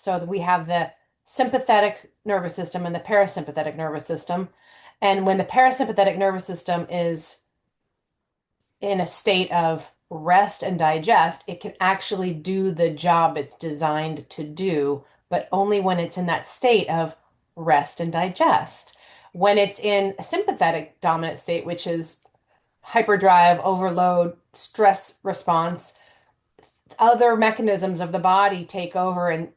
So we have the sympathetic nervous system and the parasympathetic nervous system. And when the parasympathetic nervous system is in a state of rest and digest, it can actually do the job it's designed to do, but only when it's in that state of rest and digest. When it's in a sympathetic dominant state, which is hyperdrive, overload, stress response, other mechanisms of the body take over and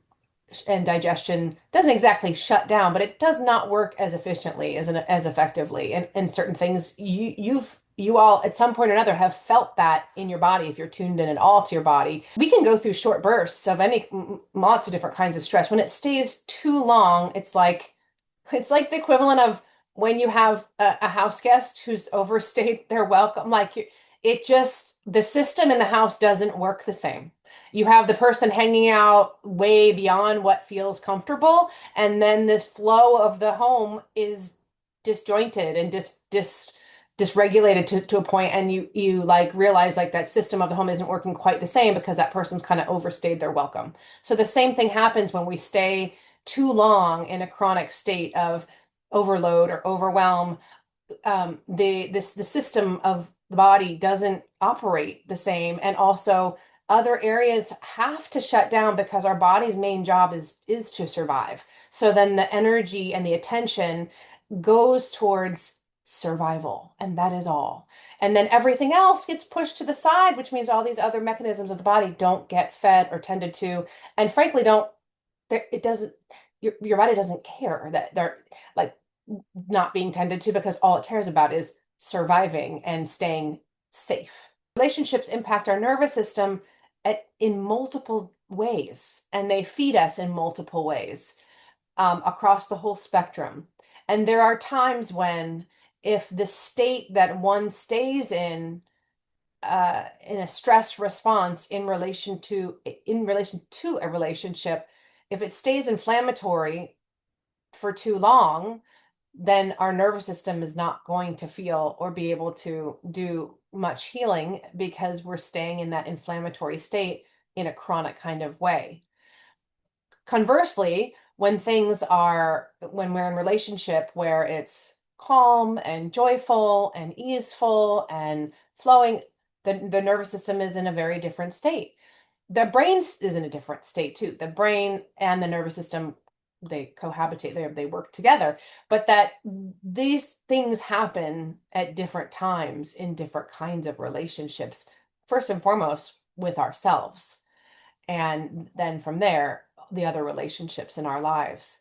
digestion doesn't exactly shut down, but it does not work as efficiently as effectively. And certain things you all at some point or another have felt that in your body if you're tuned in at all to your body. We can go through short bursts of any lots of different kinds of stress. When it stays too long, it's like the equivalent of when you have a house guest who's overstayed their welcome. It just, the system in the house doesn't work the same. You have the person hanging out way beyond what feels comfortable, and then the flow of the home is disjointed and dysregulated to a point, and you like realize like that system of the home isn't working quite the same because that person's kind of overstayed their welcome. So the same thing happens when we stay too long in a chronic state of overload or overwhelm. The system of the body doesn't operate the same, and also other areas have to shut down because our body's main job is to survive. So then the energy and the attention goes towards survival, and that is all. And then everything else gets pushed to the side, which means all these other mechanisms of the body don't get fed or tended to, and frankly don't, it doesn't, your body doesn't care that they're like not being tended to, because all it cares about is surviving and staying safe. Relationships impact our nervous system in multiple ways, and they feed us in multiple ways across the whole spectrum. And there are times when, if the state that one stays in a stress response in relation to a relationship, if it stays inflammatory for too long, then our nervous system is not going to feel or be able to do much healing because we're staying in that inflammatory state in a chronic kind of way. Conversely, when we're in relationship where it's calm and joyful and easeful and flowing, the nervous system is in a very different state. The brain is in a different state too. The brain and the nervous system, they cohabitate, they work together, but that these things happen at different times in different kinds of relationships, first and foremost with ourselves, and then from there, the other relationships in our lives.